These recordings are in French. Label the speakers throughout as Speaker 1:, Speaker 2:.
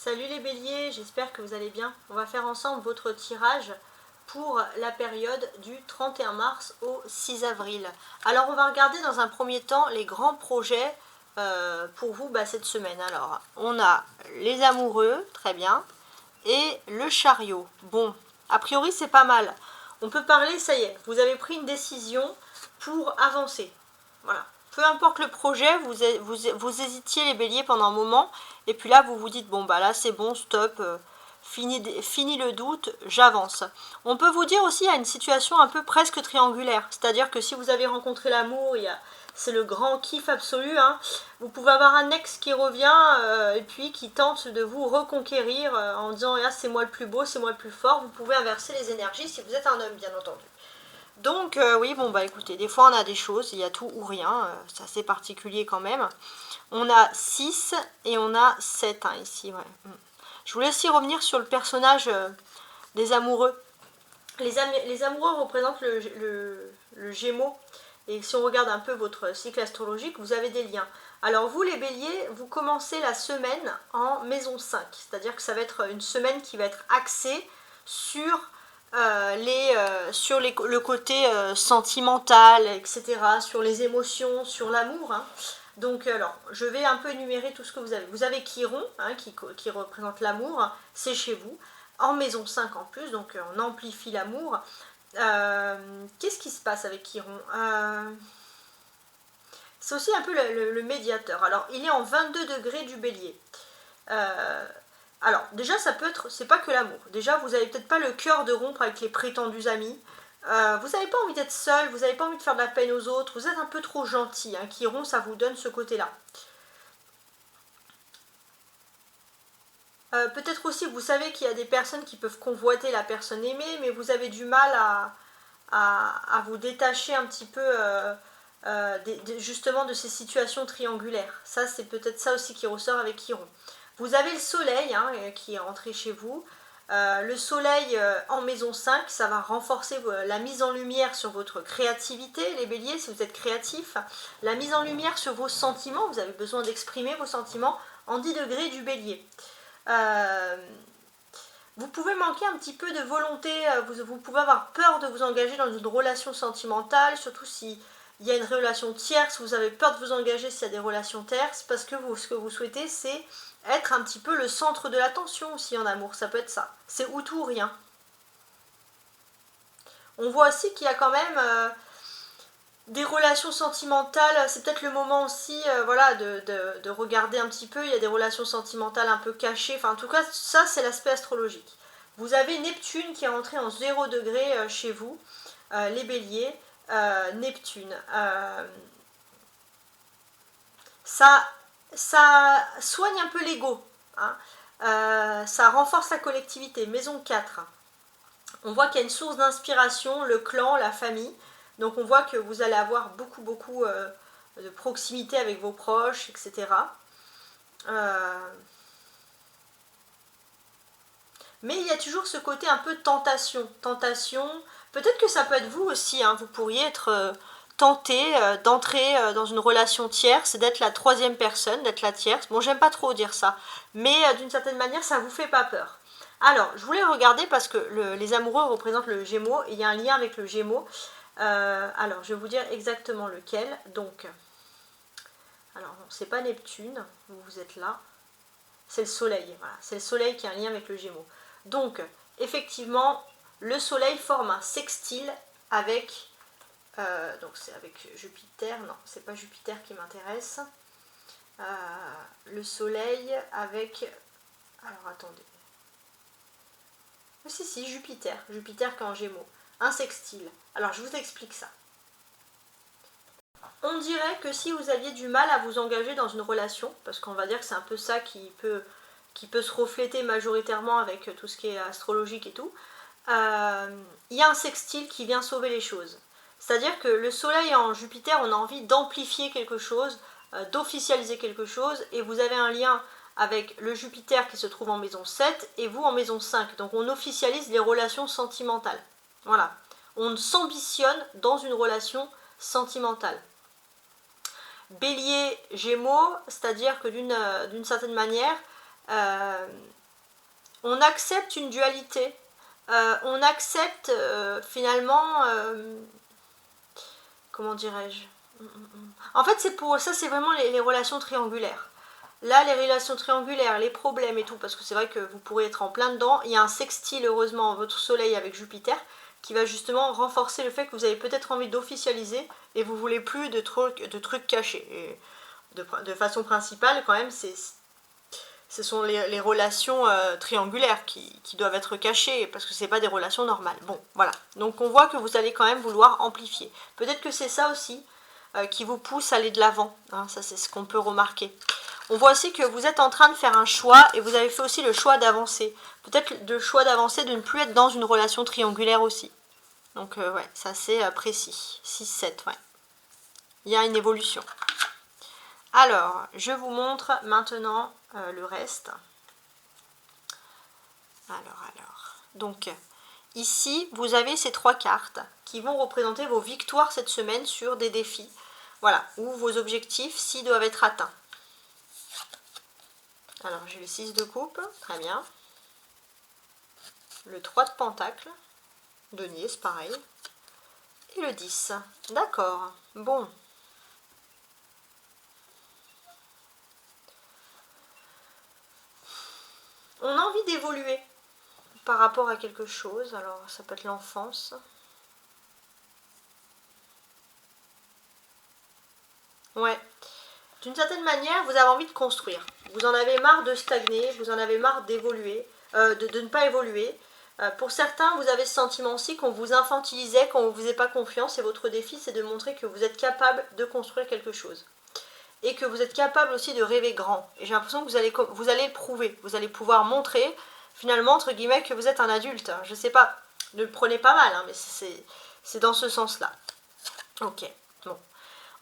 Speaker 1: Salut les béliers, j'espère que vous allez bien. On va faire ensemble votre tirage pour la période du 31 mars au 6 avril. Alors on va regarder dans un premier temps les grands projets pour vous cette semaine. Alors on a les amoureux, très bien, et le chariot. Bon, a priori c'est pas mal. On peut parler, ça y est, vous avez pris une décision pour avancer. Voilà. Peu importe le projet, vous hésitiez les béliers pendant un moment, et puis là vous vous dites, bon bah là c'est bon, stop, fini le doute, j'avance. On peut vous dire aussi, il y a une situation un peu presque triangulaire, c'est-à-dire que si vous avez rencontré l'amour, c'est le grand kiff absolu, hein. Vous pouvez avoir un ex qui revient et puis qui tente de vous reconquérir en disant ah, c'est moi le plus beau, c'est moi le plus fort. Vous pouvez inverser les énergies si vous êtes un homme, bien entendu. Donc oui, bon bah écoutez, des fois on a des choses, il y a tout ou rien, c'est assez particulier quand même. On a 6 et on a 7 hein, ici, ouais. Je voulais aussi revenir sur le personnage des amoureux. Les amoureux représentent le Gémeaux. Et si on regarde un peu votre cycle astrologique, vous avez des liens. Alors vous les béliers, vous commencez la semaine en maison 5. C'est-à-dire que ça va être une semaine qui va être axée sur le côté sentimental, etc. Sur les émotions, sur l'amour. Hein. Donc alors, je vais un peu énumérer tout ce que vous avez. Vous avez Chiron, hein, qui représente l'amour, c'est chez vous. En maison 5 en plus, donc on amplifie l'amour. Qu'est-ce qui se passe avec Chiron c'est aussi un peu le médiateur. Alors, il est en 22 degrés du bélier. Alors, déjà, ça peut être, c'est pas que l'amour. Déjà, vous n'avez peut-être pas le cœur de rompre avec les prétendus amis. Vous n'avez pas envie d'être seul, vous n'avez pas envie de faire de la peine aux autres. Vous êtes un peu trop gentil. Hein. Chiron, ça vous donne ce côté-là. Peut-être aussi, vous savez qu'il y a des personnes qui peuvent convoiter la personne aimée, mais vous avez du mal à vous détacher un petit peu justement de ces situations triangulaires. Ça, c'est peut-être ça aussi qui ressort avec Chiron. Vous avez le soleil hein, qui est rentré chez vous. Le soleil en maison 5, ça va renforcer la mise en lumière sur votre créativité, les béliers, si vous êtes créatifs. La mise en lumière sur vos sentiments, vous avez besoin d'exprimer vos sentiments en 10 degrés du bélier. Vous pouvez manquer un petit peu de volonté, vous pouvez avoir peur de vous engager dans une relation sentimentale, surtout si il y a une relation tierce, vous avez peur de vous engager s'il y a des relations tierces, parce que ce que vous souhaitez, c'est être un petit peu le centre de l'attention aussi en amour, ça peut être ça. C'est ou tout ou rien. On voit aussi qu'il y a quand même des relations sentimentales, c'est peut-être le moment aussi voilà, de regarder un petit peu, il y a des relations sentimentales un peu cachées, enfin en tout cas ça c'est l'aspect astrologique. Vous avez Neptune qui est rentré en 0 degré chez vous, les béliers, Neptune. Ça soigne un peu l'ego, hein. Ça renforce la collectivité, maison 4. On voit qu'il y a une source d'inspiration, le clan, la famille. Donc on voit que vous allez avoir beaucoup de proximité avec vos proches, etc. Mais il y a toujours ce côté un peu tentation. Peut-être que ça peut être vous aussi, hein, vous pourriez être tenté d'entrer dans une relation tierce, d'être la troisième personne, d'être la tierce. Bon, j'aime pas trop dire ça, mais d'une certaine manière, ça vous fait pas peur. Alors, je voulais regarder parce que les amoureux représentent le Gémeaux, et il y a un lien avec le Gémeaux. Alors, je vais vous dire exactement lequel. Donc, alors non, c'est pas Neptune, vous êtes là. C'est le Soleil, voilà. C'est le Soleil qui a un lien avec le Gémeaux. Donc, effectivement, le Soleil forme un sextile avec... donc c'est avec Jupiter, non, c'est pas Jupiter qui m'intéresse. Le Soleil avec... Alors, attendez. Si, Jupiter qui est en Gémeaux. Un sextile. Alors, je vous explique ça. On dirait que si vous aviez du mal à vous engager dans une relation, parce qu'on va dire que c'est un peu ça qui peut se refléter majoritairement avec tout ce qui est astrologique et tout, il y a un sextile qui vient sauver les choses. C'est-à-dire que le Soleil en Jupiter, on a envie d'amplifier quelque chose, d'officialiser quelque chose, et vous avez un lien avec le Jupiter qui se trouve en maison 7 et vous en maison 5. Donc on officialise les relations sentimentales. Voilà. On s'ambitionne dans une relation sentimentale. Bélier, Gémeaux, c'est-à-dire que d'une certaine manière, On accepte une dualité. On accepte finalement... comment dirais-je? En fait, c'est pour ça, c'est vraiment les relations triangulaires. Là, les relations triangulaires, les problèmes et tout, parce que c'est vrai que vous pourrez être en plein dedans. Il y a un sextile, heureusement, votre soleil avec Jupiter, qui va justement renforcer le fait que vous avez peut-être envie d'officialiser et vous voulez plus de trucs cachés. Et de façon principale, quand même, ce sont les relations triangulaires qui doivent être cachées, parce que ce n'est pas des relations normales. Bon, voilà. Donc on voit que vous allez quand même vouloir amplifier. Peut-être que c'est ça aussi qui vous pousse à aller de l'avant. Hein, ça, c'est ce qu'on peut remarquer. On voit aussi que vous êtes en train de faire un choix, et vous avez fait aussi le choix d'avancer. Peut-être le choix d'avancer, de ne plus être dans une relation triangulaire aussi. Donc ouais, c'est assez précis. 6-7, ouais. Il y a une évolution. Alors, je vous montre maintenant le reste. Alors. Donc, ici, vous avez ces 3 cartes qui vont représenter vos victoires cette semaine sur des défis. Voilà, ou vos objectifs s'ils doivent être atteints. Alors, j'ai le 6 de coupe, très bien. Le 3 de pentacle, denier, c'est pareil. Et le 10. D'accord, bon. On a envie d'évoluer par rapport à quelque chose. Alors, ça peut être l'enfance. Ouais. D'une certaine manière, vous avez envie de construire. Vous en avez marre de stagner, vous en avez marre d'évoluer, de ne pas évoluer. Pour certains, vous avez ce sentiment aussi qu'on vous infantilisait, qu'on ne vous faisait pas confiance. Et votre défi, c'est de montrer que vous êtes capable de construire quelque chose. Et que vous êtes capable aussi de rêver grand. Et j'ai l'impression que vous allez le prouver. Vous allez pouvoir montrer, finalement, entre guillemets, que vous êtes un adulte. Je sais pas, ne le prenez pas mal, hein, mais c'est dans ce sens-là. Ok, bon.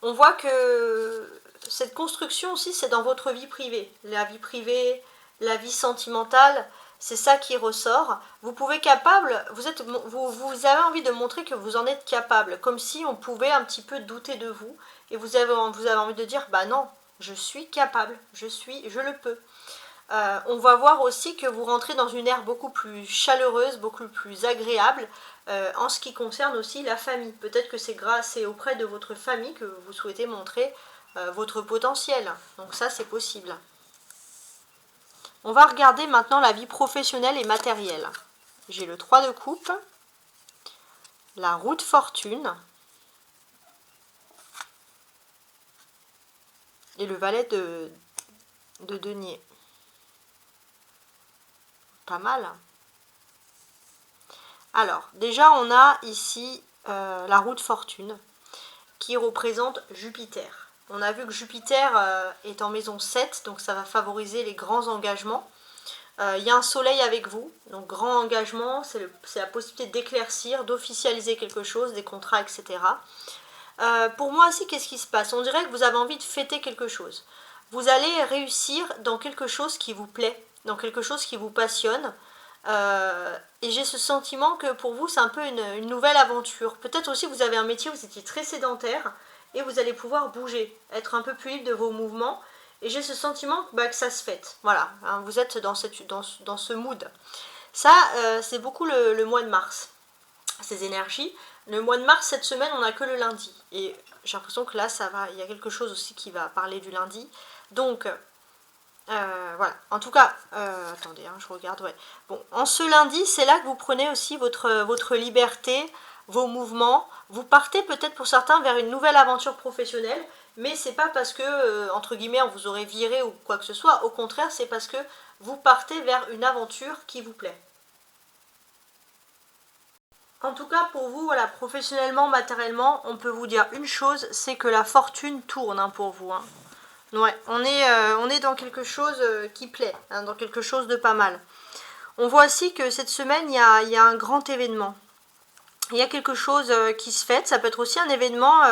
Speaker 1: On voit que cette construction aussi, c'est dans votre vie privée. La vie privée, la vie sentimentale, c'est ça qui ressort. Vous pouvez vous avez envie de montrer que vous en êtes capable, comme si on pouvait un petit peu douter de vous. Et vous avez envie de dire, bah non, je suis capable, je le peux. On va voir aussi que vous rentrez dans une ère beaucoup plus chaleureuse, beaucoup plus agréable en ce qui concerne aussi la famille. Peut-être que c'est auprès de votre famille que vous souhaitez montrer votre potentiel. Donc ça, c'est possible. On va regarder maintenant la vie professionnelle et matérielle. J'ai le 3 de coupe, la roue de fortune et le valet de denier. Pas mal. Alors, déjà, on a ici la roue de fortune qui représente Jupiter. On a vu que Jupiter est en maison 7, donc ça va favoriser les grands engagements. Il y a un soleil avec vous, donc grand engagement, c'est la possibilité d'éclaircir, d'officialiser quelque chose, des contrats, etc. Pour moi aussi, qu'est-ce qui se passe? On dirait que vous avez envie de fêter quelque chose. Vous allez réussir dans quelque chose qui vous plaît, dans quelque chose qui vous passionne. Et j'ai ce sentiment que pour vous, c'est un peu une nouvelle aventure. Peut-être aussi vous avez un métier où vous étiez très sédentaire et vous allez pouvoir bouger, être un peu plus libre de vos mouvements. Et j'ai ce sentiment que ça se fête. Voilà, hein, vous êtes dans ce mood. Ça, c'est beaucoup le mois de mars, ces énergies. Le mois de mars, cette semaine, on n'a que le lundi. Et j'ai l'impression que là, ça va. Il y a quelque chose aussi qui va parler du lundi. Donc, voilà. En tout cas, attendez, hein, je regarde. Ouais. Bon, en ce lundi, c'est là que vous prenez aussi votre liberté, vos mouvements. Vous partez peut-être pour certains vers une nouvelle aventure professionnelle. Mais c'est pas parce que, entre guillemets, on vous aurait viré ou quoi que ce soit. Au contraire, c'est parce que vous partez vers une aventure qui vous plaît. En tout cas, pour vous, voilà, professionnellement, matériellement, on peut vous dire une chose, c'est que la fortune tourne hein, pour vous. Hein. Ouais, on est dans quelque chose qui plaît, hein, dans quelque chose de pas mal. On voit aussi que cette semaine, il y a un grand événement. Il y a quelque chose qui se fête. Ça peut être aussi un événement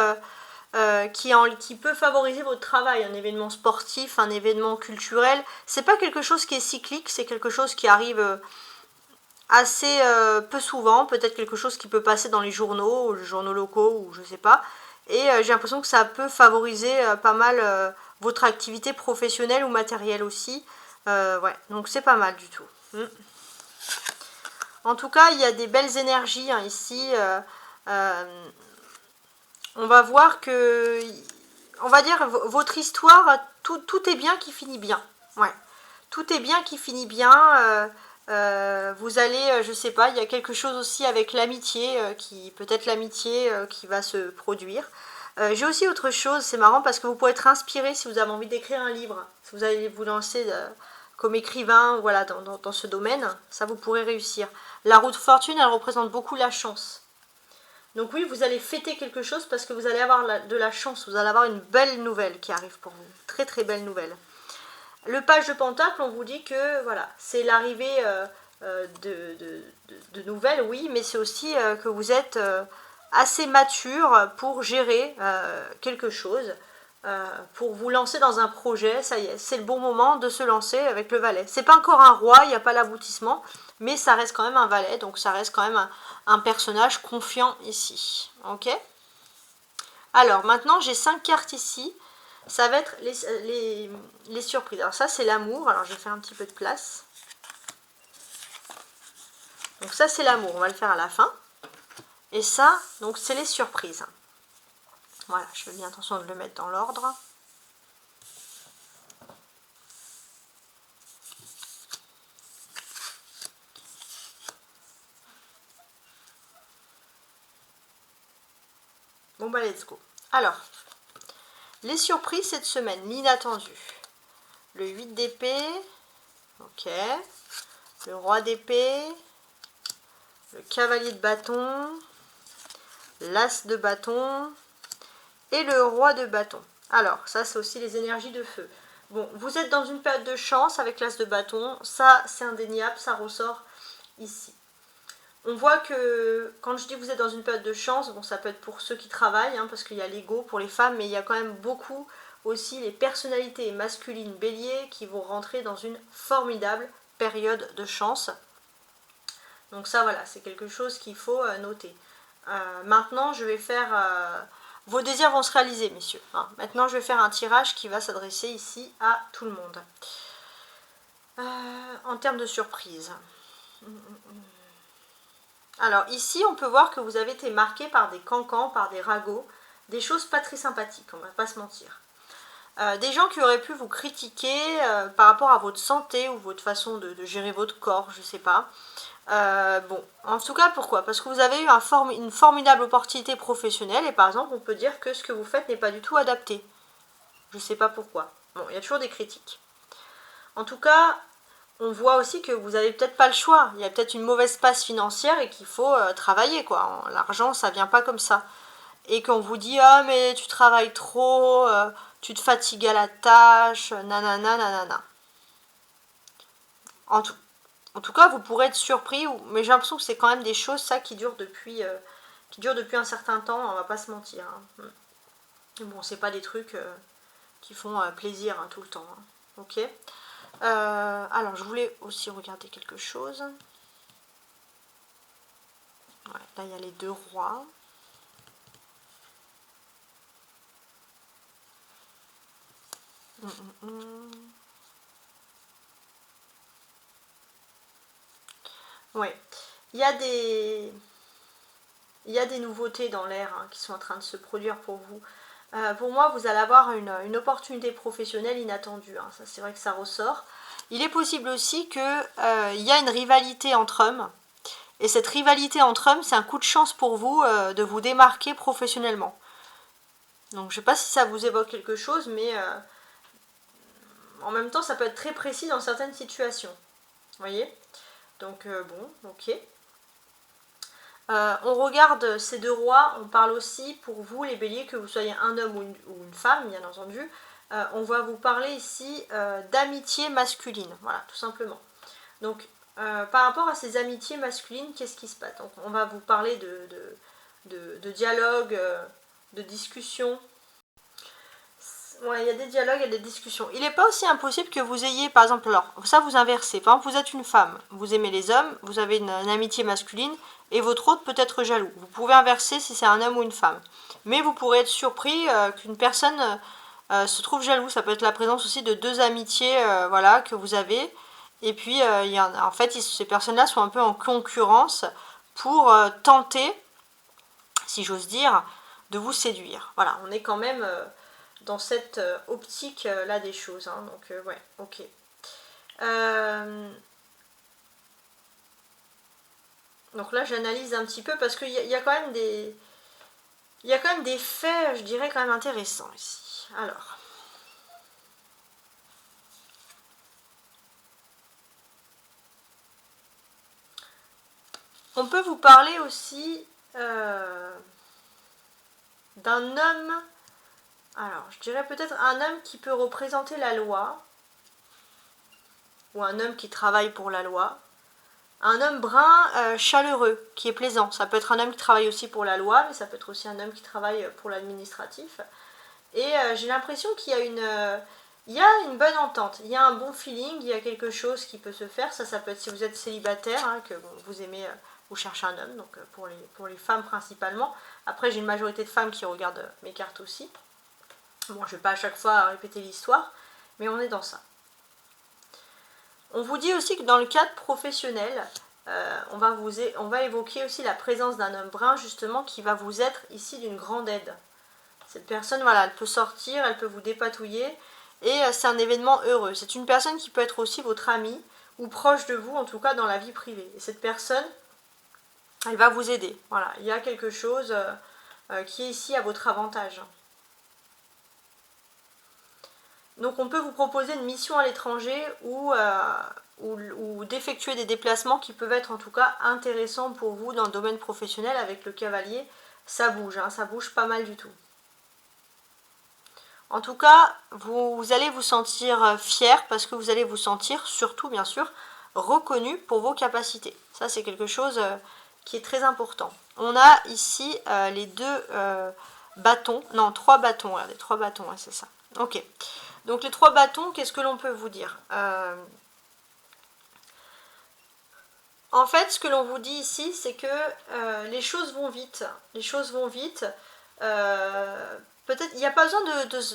Speaker 1: qui peut favoriser votre travail, un événement sportif, un événement culturel. C'est pas quelque chose qui est cyclique, c'est quelque chose qui arrive assez peu souvent, peut-être quelque chose qui peut passer dans les journaux locaux ou je sais pas. Et j'ai l'impression que ça peut favoriser pas mal votre activité professionnelle ou matérielle aussi. Ouais, donc c'est pas mal du tout. En tout cas, il y a des belles énergies hein, ici. On va voir que, on va dire, votre histoire, tout est bien qui finit bien. Ouais, tout est bien qui finit bien. Vous allez, je sais pas, il y a quelque chose aussi avec l'amitié, peut-être l'amitié qui va se produire. J'ai aussi autre chose, c'est marrant parce que vous pouvez être inspiré si vous avez envie d'écrire un livre, si vous allez vous lancer comme écrivain, voilà, dans ce domaine, ça vous pourrez réussir. La roue de fortune, elle représente beaucoup la chance. Donc oui, vous allez fêter quelque chose parce que vous allez avoir de la chance, vous allez avoir une belle nouvelle qui arrive pour vous, très très belle nouvelle. Le page de Pentacle, on vous dit que voilà, c'est l'arrivée de nouvelles, oui, mais c'est aussi que vous êtes assez mature pour gérer quelque chose, pour vous lancer dans un projet. Ça y est, c'est le bon moment de se lancer avec le valet. C'est pas encore un roi, il n'y a pas l'aboutissement, mais ça reste quand même un valet, donc ça reste quand même un personnage confiant ici. Ok. Alors maintenant, j'ai 5 cartes ici. Ça va être les surprises. Alors ça, c'est l'amour. Alors je vais faire un petit peu de place. Donc ça, c'est l'amour. On va le faire à la fin. Et ça, donc c'est les surprises. Voilà, je fais bien attention de le mettre dans l'ordre. Bon bah let's go. Alors, les surprises cette semaine, l'inattendu. Le 8 d'épée. Ok. Le roi d'épée. Le cavalier de bâton. L'as de bâton. Et le roi de bâton. Alors, ça c'est aussi les énergies de feu. Bon, vous êtes dans une période de chance avec l'as de bâton. Ça, c'est indéniable, ça ressort ici. On voit que, quand je dis que vous êtes dans une période de chance, bon, ça peut être pour ceux qui travaillent, hein, parce qu'il y a l'ego pour les femmes, mais il y a quand même beaucoup aussi les personnalités masculines béliers qui vont rentrer dans une formidable période de chance. Donc ça, voilà, c'est quelque chose qu'il faut noter. Maintenant, je vais faire... vos désirs vont se réaliser, messieurs. Hein. Maintenant, je vais faire un tirage qui va s'adresser ici à tout le monde. En termes de surprise. Alors ici, on peut voir que vous avez été marqué par des cancans, par des ragots, des choses pas très sympathiques, on va pas se mentir. Des gens qui auraient pu vous critiquer par rapport à votre santé ou votre façon de gérer votre corps, je sais pas. Bon, en tout cas, pourquoi? Parce que vous avez eu une formidable opportunité professionnelle et par exemple, on peut dire que ce que vous faites n'est pas du tout adapté. Je sais pas pourquoi. Bon, il y a toujours des critiques. En tout cas, on voit aussi que vous n'avez peut-être pas le choix. Il y a peut-être une mauvaise passe financière et qu'il faut travailler, quoi. L'argent, ça vient pas comme ça. Et qu'on vous dit, ah, mais tu travailles trop, tu te fatigues à la tâche, nanana, nanana. En tout cas, vous pourrez être surpris, mais j'ai l'impression que c'est quand même des choses, ça, qui durent depuis un certain temps, on va pas se mentir. Hein. Bon, c'est pas des trucs qui font plaisir hein, tout le temps. Hein. Ok. Alors, je voulais aussi regarder quelque chose. Ouais, là, il y a les deux rois. Ouais, il y a des nouveautés dans l'air hein, qui sont en train de se produire pour vous. Pour moi, vous allez avoir une opportunité professionnelle inattendue. Hein. Ça, c'est vrai que ça ressort. Il est possible aussi qu'il y a une rivalité entre hommes. Et cette rivalité entre hommes, c'est un coup de chance pour vous de vous démarquer professionnellement. Donc, je ne sais pas si ça vous évoque quelque chose, mais en même temps, ça peut être très précis dans certaines situations. Vous voyez? Donc, bon, ok. On regarde ces deux rois, on parle aussi pour vous les béliers, que vous soyez un homme ou une femme, bien entendu, on va vous parler ici d'amitié masculine, voilà, tout simplement. Donc, par rapport à ces amitiés masculines, qu'est-ce qui se passe? Donc, on va vous parler de dialogue, de discussion. Ouais, il y a des dialogues et des discussions. Il n'est pas aussi impossible que vous ayez, par exemple, alors, ça vous inversez. Par exemple, vous êtes une femme, vous aimez les hommes, vous avez une amitié masculine, et votre autre peut être jaloux. Vous pouvez inverser si c'est un homme ou une femme. Mais vous pourrez être surpris qu'une personne se trouve jaloux. Ça peut être la présence aussi de deux amitiés voilà, que vous avez. Et puis, en fait, ces personnes-là sont un peu en concurrence pour tenter, si j'ose dire, de vous séduire. Voilà, on est quand même dans cette optique-là des choses. Hein. Donc, ouais, ok. Donc là, j'analyse un petit peu parce qu'il y a quand même des... Il y a quand même des faits, je dirais, quand même intéressants ici. Alors... On peut vous parler aussi d'un homme... Alors, je dirais peut-être un homme qui peut représenter la loi, ou un homme qui travaille pour la loi. Un homme brun, chaleureux, qui est plaisant. Ça peut être un homme qui travaille aussi pour la loi, mais ça peut être aussi un homme qui travaille pour l'administratif. Et j'ai l'impression qu'il y a une bonne entente, il y a un bon feeling, il y a quelque chose qui peut se faire. Ça peut être si vous êtes célibataire, hein, que bon, vous aimez, vous cherchez un homme, donc pour les femmes principalement. Après, j'ai une majorité de femmes qui regardent mes cartes aussi. Bon, je ne vais pas à chaque fois répéter l'histoire, mais on est dans ça. On vous dit aussi que dans le cadre professionnel, on va évoquer aussi la présence d'un homme brun, justement, qui va vous être ici d'une grande aide. Cette personne, voilà, elle peut sortir, elle peut vous dépatouiller, et c'est un événement heureux. C'est une personne qui peut être aussi votre amie, ou proche de vous, en tout cas dans la vie privée. Et cette personne, elle va vous aider. Voilà, il y a quelque chose qui est ici à votre avantage. Donc on peut vous proposer une mission à l'étranger ou d'effectuer des déplacements qui peuvent être en tout cas intéressants pour vous dans le domaine professionnel. Avec le cavalier, ça bouge, hein, ça bouge pas mal du tout. En tout cas, vous allez vous sentir fier parce que vous allez vous sentir surtout bien sûr reconnu pour vos capacités. Ça c'est quelque chose qui est très important. On a ici les deux bâtons, non 3 bâtons, regardez 3 bâtons, ouais, c'est ça. Ok. Donc les 3 bâtons, qu'est-ce que l'on peut vous dire En fait, ce que l'on vous dit ici, c'est que les choses vont vite. Les choses vont vite. Peut-être, il n'y a pas besoin de se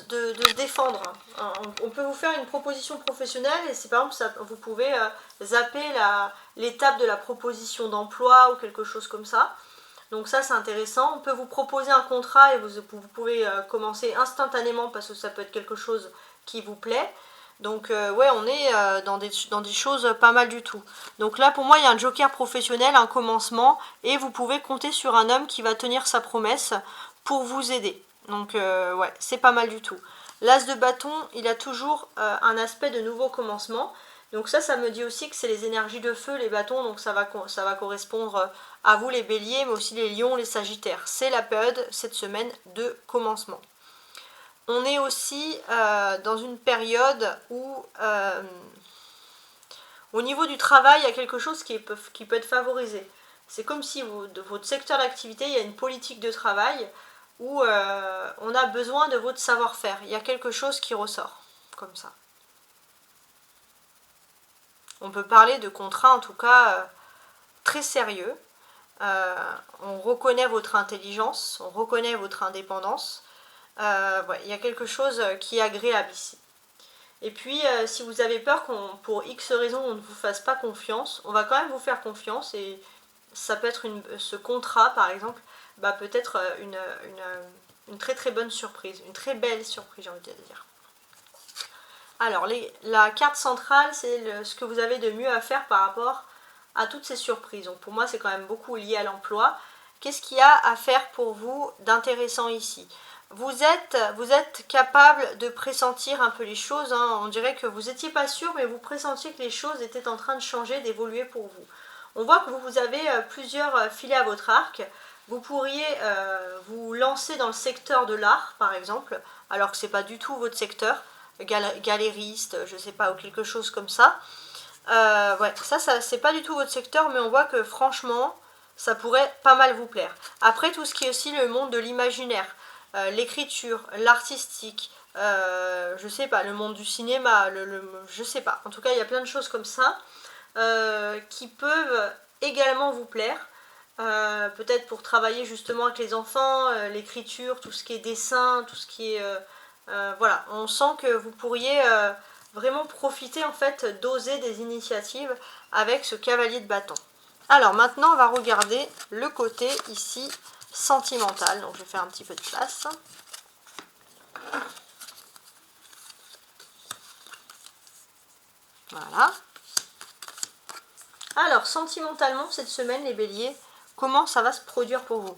Speaker 1: défendre. On peut vous faire une proposition professionnelle et c'est par exemple, vous pouvez zapper l'étape de la proposition d'emploi ou quelque chose comme ça. Donc ça, c'est intéressant. On peut vous proposer un contrat et vous pouvez commencer instantanément parce que ça peut être quelque chose qui vous plaît. Donc ouais, on est dans des choses pas mal du tout. Donc là, pour moi, il y a un joker professionnel, un commencement, et vous pouvez compter sur un homme qui va tenir sa promesse pour vous aider. Donc ouais, c'est pas mal du tout. L'as de bâton, il a toujours un aspect de nouveau commencement. Donc ça me dit aussi que c'est les énergies de feu, les bâtons, donc ça va correspondre à vous les béliers, mais aussi les lions, les sagittaires. C'est la période, cette semaine, de commencement. On est aussi dans une période où, au niveau du travail, il y a quelque chose qui peut être favorisé. C'est comme si de votre secteur d'activité, il y a une politique de travail où on a besoin de votre savoir-faire. Il y a quelque chose qui ressort, comme ça. On peut parler de contrats, en tout cas, très sérieux. On reconnaît votre intelligence, on reconnaît votre indépendance. Ouais, il y a quelque chose qui est agréable ici. Et puis, si vous avez peur pour X raisons, on ne vous fasse pas confiance, on va quand même vous faire confiance. Et ça peut être ce contrat, par exemple, peut être une très très bonne surprise, une très belle surprise, j'ai envie de dire. Alors, la carte centrale, c'est ce que vous avez de mieux à faire par rapport à toutes ces surprises. Donc pour moi, c'est quand même beaucoup lié à l'emploi. Qu'est-ce qu'il y a à faire pour vous d'intéressant ici ? Vous êtes capable de pressentir un peu les choses. Hein. On dirait que vous n'étiez pas sûr, mais vous pressentiez que les choses étaient en train de changer, d'évoluer pour vous. On voit que vous avez plusieurs filets à votre arc. Vous pourriez vous lancer dans le secteur de l'art, par exemple, alors que ce n'est pas du tout votre secteur. Galériste, je sais pas, ou quelque chose comme ça. Ouais, ça c'est pas du tout votre secteur, mais on voit que franchement, ça pourrait pas mal vous plaire. Après, tout ce qui est aussi le monde de l'imaginaire, l'écriture, l'artistique, je sais pas, le monde du cinéma, je sais pas. En tout cas, il y a plein de choses comme ça qui peuvent également vous plaire. Peut-être pour travailler justement avec les enfants, l'écriture, tout ce qui est dessin, tout ce qui est Voilà, on sent que vous pourriez vraiment profiter en fait d'oser des initiatives avec ce cavalier de bâton. Alors maintenant on va regarder le côté ici sentimental, donc je vais faire un petit peu de place. Voilà. Alors sentimentalement cette semaine les béliers, comment ça va se produire pour vous?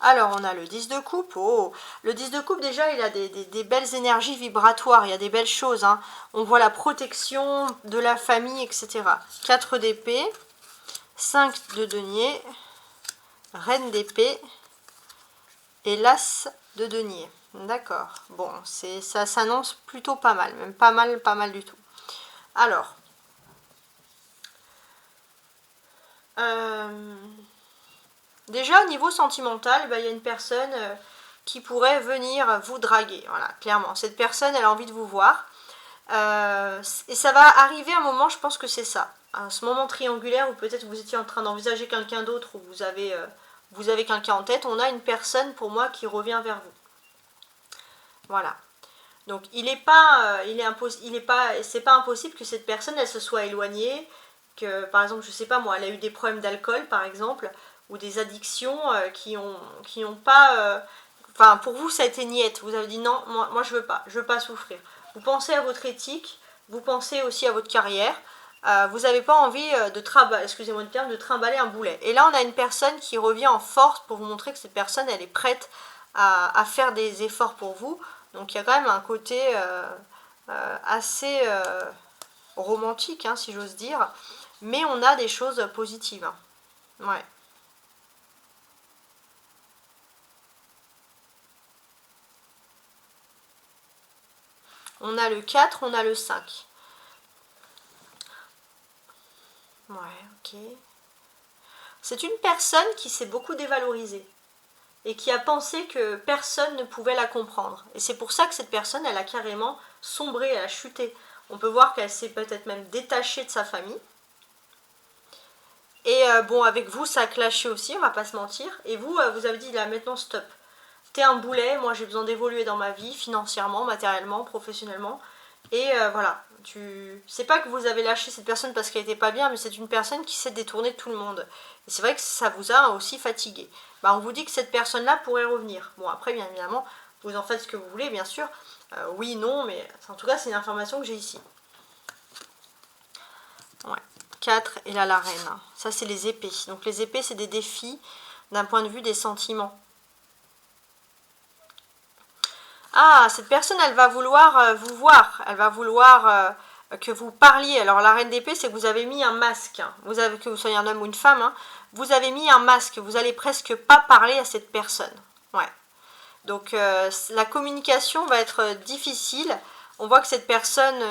Speaker 1: Alors on a le 10 de coupe, oh, le 10 de coupe déjà il a des belles énergies vibratoires, il y a des belles choses, hein. On voit la protection de la famille, etc. 4 d'épée, 5 de denier, reine d'épée et l'as de denier. D'accord, bon, ça s'annonce plutôt pas mal, même pas mal du tout. Alors, déjà au niveau sentimental, il y a une personne qui pourrait venir vous draguer, voilà, clairement. Cette personne, elle a envie de vous voir. Et ça va arriver un moment, je pense que c'est ça. À ce moment triangulaire où peut-être vous étiez en train d'envisager quelqu'un d'autre, ou vous avez quelqu'un en tête, on a une personne pour moi qui revient vers vous. Voilà. Donc c'est pas impossible que cette personne elle se soit éloignée, que par exemple je sais pas moi, elle a eu des problèmes d'alcool par exemple, ou des addictions qui ont pas, enfin pour vous ça a été niette, vous avez dit non, moi je veux pas souffrir. Vous pensez à votre éthique, vous pensez aussi à votre carrière, vous n'avez pas envie excusez-moi le terme, de trimballer un boulet. Et là on a une personne qui revient en force pour vous montrer que cette personne elle est prête à faire des efforts pour vous. Donc il y a quand même un côté assez romantique, hein, si j'ose dire. Mais on a des choses positives. Hein. Ouais. On a le 4, on a le 5. Ouais, ok. C'est une personne qui s'est beaucoup dévalorisée et qui a pensé que personne ne pouvait la comprendre. Et c'est pour ça que cette personne, elle a carrément sombré, elle a chuté. On peut voir qu'elle s'est peut-être même détachée de sa famille. Et bon, avec vous, ça a clashé aussi, on va pas se mentir. Et vous, vous avez dit, là, maintenant, stop. T'es un boulet, moi j'ai besoin d'évoluer dans ma vie, financièrement, matériellement, professionnellement. Et voilà, c'est pas que vous avez lâché cette personne parce qu'elle était pas bien, mais c'est une personne qui s'est détournée de tout le monde. Et c'est vrai que ça vous a aussi fatigué. Bah, on vous dit que cette personne-là pourrait revenir. Bon, après, bien évidemment, vous en faites ce que vous voulez, bien sûr. Oui, non, mais en tout cas, c'est une information que j'ai ici. Ouais. 4 et là la reine. Ça, c'est les épées. Donc les épées, c'est des défis d'un point de vue des sentiments. Ah, cette personne, elle va vouloir vous voir. Elle va vouloir que vous parliez. Alors, la reine d'épée, c'est que vous avez mis un masque. Que vous soyez un homme ou une femme, hein, vous avez mis un masque. Vous allez presque pas parler à cette personne. Ouais. Donc, la communication va être difficile. On voit que cette personne,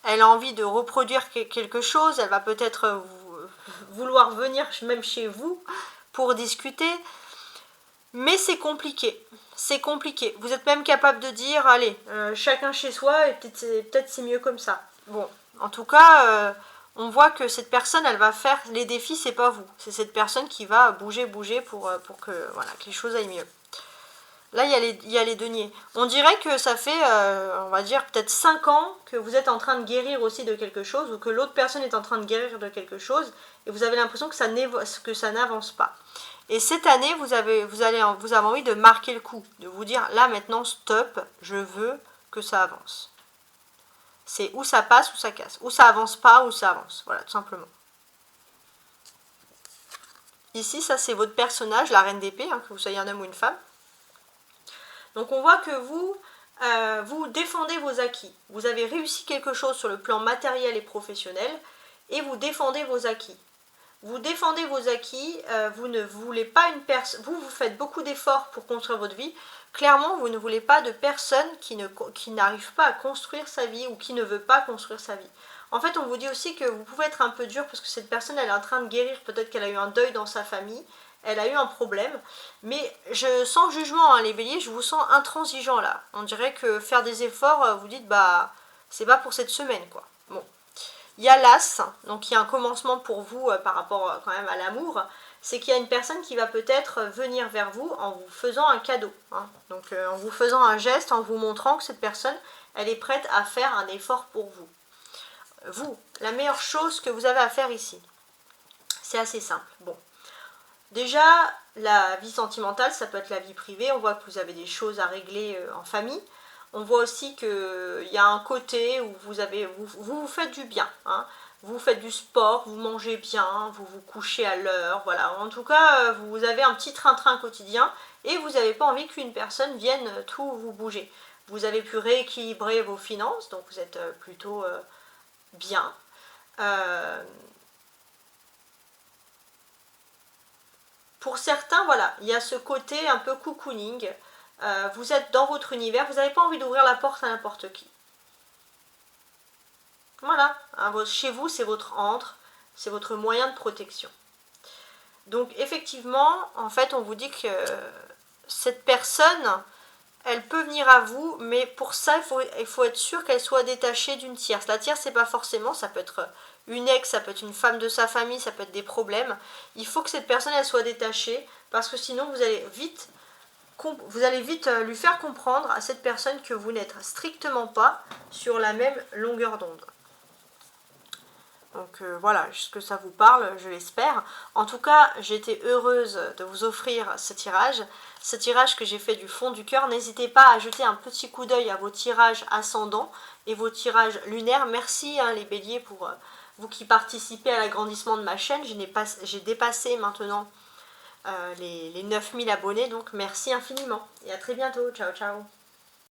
Speaker 1: elle a envie de reproduire quelque chose. Elle va peut-être vouloir venir même chez vous pour discuter. Mais c'est compliqué. C'est compliqué. Vous êtes même capable de dire, allez, chacun chez soi, et peut-être c'est mieux comme ça. Bon, en tout cas, on voit que cette personne, elle va faire les défis, c'est pas vous. C'est cette personne qui va bouger pour que les choses aillent mieux. Là, il y a les deniers. On dirait que ça fait, on va dire, peut-être 5 ans que vous êtes en train de guérir aussi de quelque chose, ou que l'autre personne est en train de guérir de quelque chose, et vous avez l'impression que ça n'avance pas. Et cette année, vous avez envie de marquer le coup, de vous dire, là maintenant, stop, je veux que ça avance. C'est où ça passe, ou ça casse. Ou ça avance pas, ou ça avance. Voilà, tout simplement. Ici, ça c'est votre personnage, la reine d'épée, hein, que vous soyez un homme ou une femme. Donc on voit que vous défendez vos acquis. Vous avez réussi quelque chose sur le plan matériel et professionnel, et vous défendez vos acquis. Vous défendez vos acquis, vous ne voulez pas une personne, vous faites beaucoup d'efforts pour construire votre vie. Clairement, vous ne voulez pas de personne qui n'arrive pas à construire sa vie ou qui ne veut pas construire sa vie. En fait, on vous dit aussi que vous pouvez être un peu dur parce que cette personne, elle est en train de guérir. Peut-être qu'elle a eu un deuil dans sa famille, elle a eu un problème. Mais sans jugement, hein, les béliers, je vous sens intransigeant là. On dirait que faire des efforts, vous dites, bah, c'est pas pour cette semaine, quoi. Bon. Il y a l'as, donc il y a un commencement pour vous par rapport quand même à l'amour. c'est qu'il y a une personne qui va peut-être venir vers vous en vous faisant un cadeau. Hein. Donc en vous faisant un geste, en vous montrant que cette personne, elle est prête à faire un effort pour vous. Vous, la meilleure chose que vous avez à faire ici, c'est assez simple. Bon, déjà, la vie sentimentale, ça peut être la vie privée. On voit que vous avez des choses à régler en famille. On voit aussi qu'il y a un côté où vous faites du bien. Hein. Vous faites du sport, vous mangez bien, vous vous couchez à l'heure. Voilà. En tout cas, vous avez un petit train-train quotidien et vous n'avez pas envie qu'une personne vienne tout vous bouger. Vous avez pu rééquilibrer vos finances, donc vous êtes plutôt bien. Pour certains, voilà, il y a ce côté un peu cocooning. Vous êtes dans votre univers, vous n'avez pas envie d'ouvrir la porte à n'importe qui. Voilà, hein, chez vous, c'est votre antre, c'est votre moyen de protection. Donc effectivement, en fait, on vous dit que cette personne, elle peut venir à vous, mais pour ça, il faut être sûr qu'elle soit détachée d'une tierce. La tierce, c'est pas forcément, ça peut être une ex, ça peut être une femme de sa famille, ça peut être des problèmes. Il faut que cette personne, elle soit détachée, parce que sinon, vous allez vite lui faire comprendre à cette personne que vous n'êtes strictement pas sur la même longueur d'onde. Donc voilà, est-ce que ça vous parle, je l'espère. En tout cas, j'étais heureuse de vous offrir ce tirage que j'ai fait du fond du cœur. N'hésitez pas à jeter un petit coup d'œil à vos tirages ascendants et vos tirages lunaires. Merci hein, les béliers pour vous qui participez à l'agrandissement de ma chaîne. J'ai dépassé maintenant les 9000 abonnés, donc merci infiniment. Et à très bientôt, ciao ciao.